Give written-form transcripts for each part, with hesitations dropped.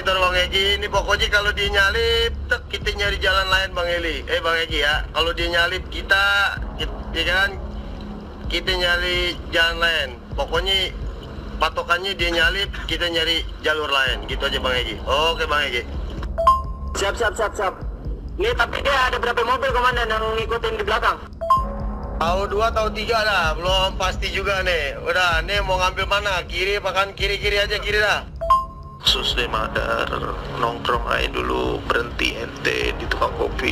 gitu Bang Egi. Ini pokoknya kalau dia nyalip, kita nyari jalan lain Bang Eli. Bang Egi ya. Kalau dia nyalip ya kan, kita nyari jalan lain. Pokoknya patokannya dia nyalip, kita nyari jalur lain. Gitu aja Bang Egi. Oke Bang Egi. Siap. Nih tapi dia ada berapa mobil komandan yang ngikutin di belakang? Tahu 2 tahu 3 dah, belum pasti juga nih. Udah, nih mau ngambil mana? Kiri, bahkan kiri aja, kiri dah. Sus deh Madar, nongkrong aja dulu, berhenti ente di tukang kopi.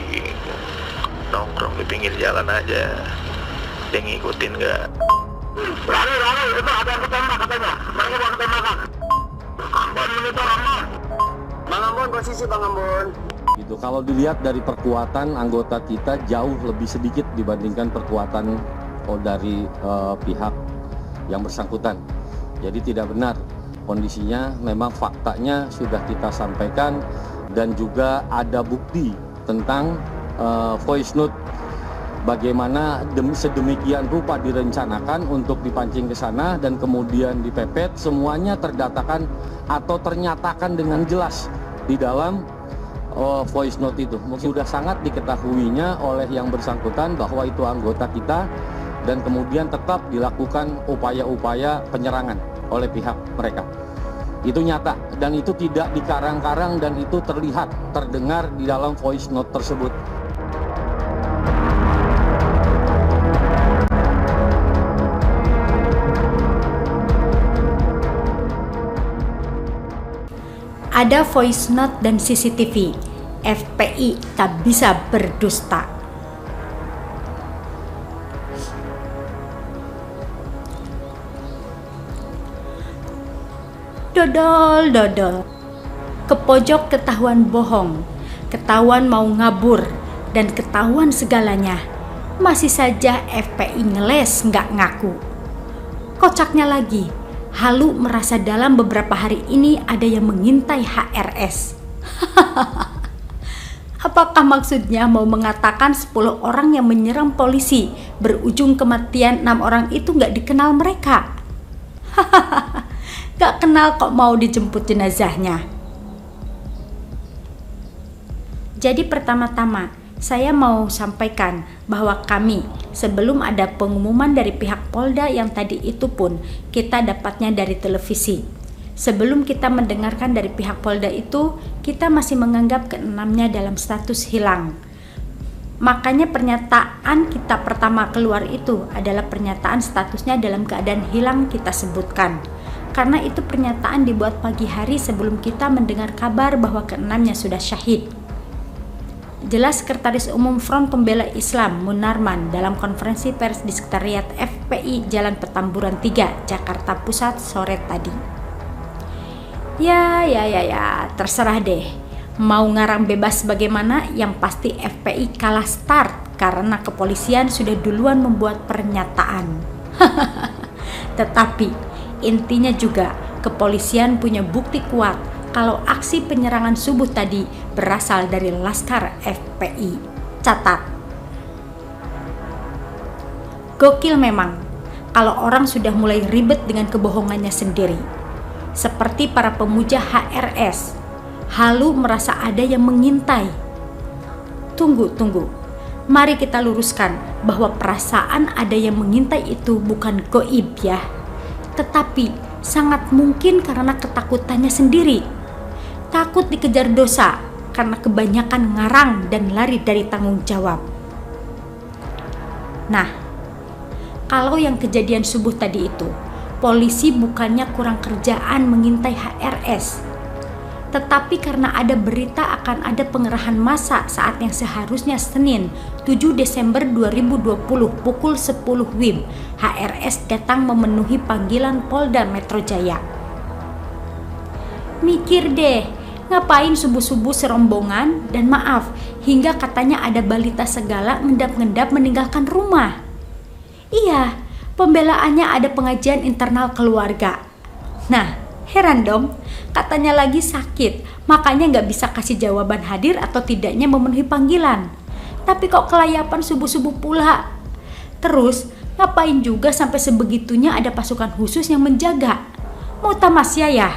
Nongkrong di pinggir jalan aja. Dia ngikutin gak? Rame, itu ada yang ketembak katanya. Mereka mau ketembakan. Ambon monitor Ambon. Bang Ambon, posisi Bang Ambon. Gitu. Kalau dilihat dari perkuatan anggota kita jauh lebih sedikit dibandingkan perkuatan dari pihak yang bersangkutan. Jadi tidak benar kondisinya, memang faktanya sudah kita sampaikan dan juga ada bukti tentang voice note bagaimana sedemikian rupa direncanakan untuk dipancing ke sana dan kemudian dipepet, semuanya terdatakan atau ternyatakan dengan jelas di dalam voice note itu. Sudah sangat diketahuinya oleh yang bersangkutan bahwa itu anggota kita dan kemudian tetap dilakukan upaya-upaya penyerangan oleh pihak mereka. Itu nyata dan itu tidak dikarang-karang dan itu terlihat, terdengar di dalam voice note tersebut. Ada voice note dan CCTV. FPI tak bisa berdusta. Dodol. Ke pojok ketahuan bohong, ketahuan mau ngabur, dan ketahuan segalanya. Masih saja FPI ngeles nggak ngaku. Kocaknya lagi, Halu merasa dalam beberapa hari ini ada yang mengintai HRS. Apakah maksudnya mau mengatakan 10 orang yang menyerang polisi berujung kematian 6 orang itu gak dikenal mereka? Gak kenal kok mau dijemput jenazahnya. Jadi pertama-tama saya mau sampaikan bahwa kami sebelum ada pengumuman dari pihak Polda yang tadi itu pun kita dapatnya dari televisi. Sebelum kita mendengarkan dari pihak Polda itu, kita masih menganggap keenamnya dalam status hilang. Makanya pernyataan kita pertama keluar itu adalah pernyataan statusnya dalam keadaan hilang kita sebutkan. Karena itu pernyataan dibuat pagi hari sebelum kita mendengar kabar bahwa keenamnya sudah syahid. Jelas Sekretaris Umum Front Pembela Islam Munarman dalam konferensi pers di Sekretariat FPI Jalan Petamburan 3, Jakarta Pusat sore tadi. Ya, terserah deh. Mau ngarang bebas bagaimana, yang pasti FPI kalah start karena kepolisian sudah duluan membuat pernyataan. Tetapi intinya juga kepolisian punya bukti kuat kalau aksi penyerangan subuh tadi berasal dari Laskar FPI. Catat. Gokil memang kalau orang sudah mulai ribet dengan kebohongannya sendiri. Seperti para pemuja HRS, Halu merasa ada yang mengintai. Tunggu. Mari kita luruskan bahwa perasaan ada yang mengintai itu bukan goib ya. Tetapi sangat mungkin karena ketakutannya sendiri. Takut dikejar dosa karena kebanyakan ngarang dan lari dari tanggung jawab. Nah, kalau yang kejadian subuh tadi itu, polisi bukannya kurang kerjaan mengintai HRS, tetapi karena ada berita akan ada pengerahan massa saat yang seharusnya Senin 7 Desember 2020 pukul 10 WIB, HRS datang memenuhi panggilan Polda Metro Jaya. Mikir deh, ngapain subuh-subuh serombongan dan maaf, hingga katanya ada balita segala ngendap-ngendap meninggalkan rumah. Iya, pembelaannya ada pengajian internal keluarga. Nah, heran dong, katanya lagi sakit, makanya nggak bisa kasih jawaban hadir atau tidaknya memenuhi panggilan. Tapi kok kelayapan subuh-subuh pula. Terus, ngapain juga sampai sebegitunya ada pasukan khusus yang menjaga? Mau tamasya ya?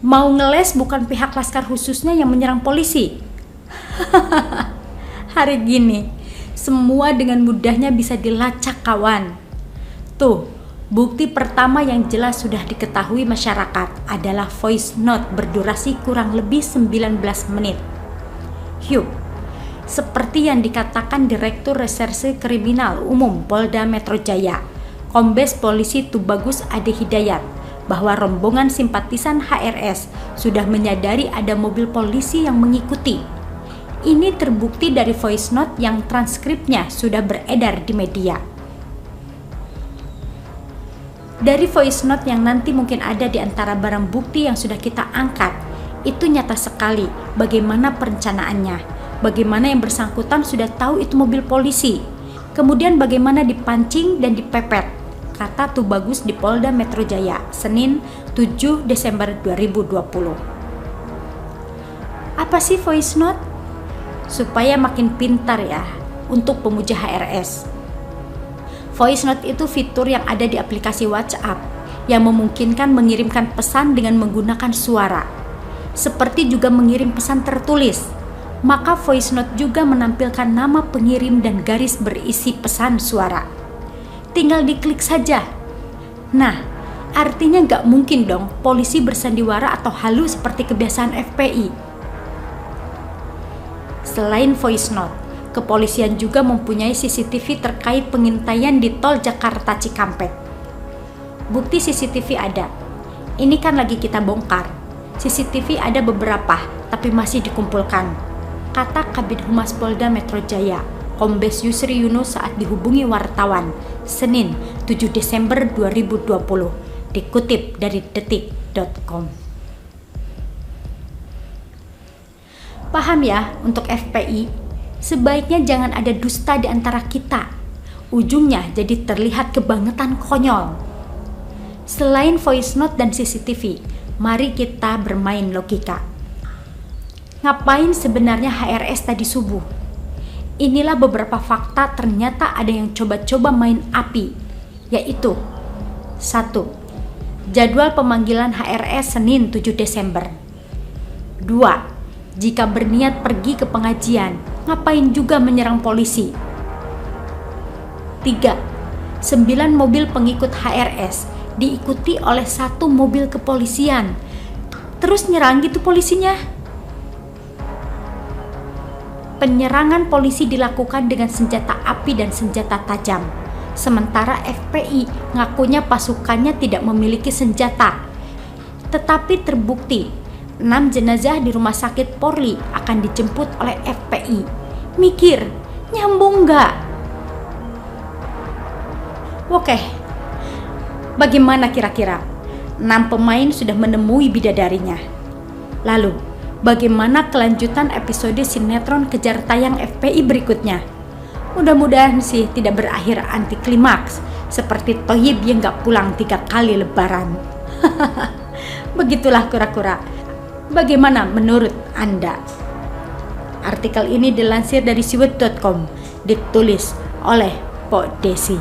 Mau ngeles bukan pihak Laskar khususnya yang menyerang polisi. Hari gini, semua dengan mudahnya bisa dilacak kawan. Tuh, bukti pertama yang jelas sudah diketahui masyarakat adalah voice note berdurasi kurang lebih 19 menit. Hyuk, seperti yang dikatakan Direktur Reserse Kriminal Umum Polda Metro Jaya, Kombes Polisi Tubagus Ade Hidayat, bahwa rombongan simpatisan HRS sudah menyadari ada mobil polisi yang mengikuti. Ini terbukti dari voice note yang transkripnya sudah beredar di media. Dari voice note yang nanti mungkin ada di antara barang bukti yang sudah kita angkat, itu nyata sekali bagaimana perencanaannya, bagaimana yang bersangkutan sudah tahu itu mobil polisi, kemudian bagaimana dipancing dan dipepet, kata Tubagus di Polda Metro Jaya, Senin 7 Desember 2020. Apa sih voice note? Supaya makin pintar ya untuk pemuja HRS. Voice note itu fitur yang ada di aplikasi WhatsApp yang memungkinkan mengirimkan pesan dengan menggunakan suara. Seperti juga mengirim pesan tertulis, maka voice note juga menampilkan nama pengirim dan garis berisi pesan suara. Tinggal diklik saja. Nah, artinya nggak mungkin dong polisi bersandiwara atau halu seperti kebiasaan FPI. Selain voice note, kepolisian juga mempunyai CCTV terkait pengintaian di tol Jakarta Cikampek. Bukti CCTV ada. Ini kan lagi kita bongkar. CCTV ada beberapa, tapi masih dikumpulkan, kata Kabid Humas Polda Metro Jaya, Kombes Yusri Yunus saat dihubungi wartawan, Senin 7 Desember 2020, dikutip dari detik.com. Paham ya untuk FPI, sebaiknya jangan ada dusta di antara kita. Ujungnya jadi terlihat kebangetan konyol. Selain voice note dan CCTV, mari kita bermain logika. Ngapain sebenarnya HRS tadi subuh? Inilah beberapa fakta ternyata ada yang coba-coba main api, yaitu 1. Jadwal pemanggilan HRS Senin 7 Desember. 2. Jika berniat pergi ke pengajian, ngapain juga menyerang polisi? 3. 9 mobil pengikut HRS diikuti oleh 1 mobil kepolisian. Terus nyerang gitu polisinya? Penyerangan polisi dilakukan dengan senjata api dan senjata tajam. Sementara FPI ngakunya pasukannya tidak memiliki senjata. Tetapi terbukti 6 jenazah di rumah sakit Polri akan dijemput oleh FPI. Mikir, nyambung nggak? Oke, bagaimana kira-kira? 6 pemain sudah menemui bidadarinya. Lalu, bagaimana kelanjutan episode sinetron kejar tayang FPI berikutnya? Mudah-mudahan sih tidak berakhir anti klimaks seperti Thohib yang gak pulang 3 kali lebaran. Begitulah kura-kura. Bagaimana menurut Anda? Artikel ini dilansir dari siwet.com, ditulis oleh Pok Desi.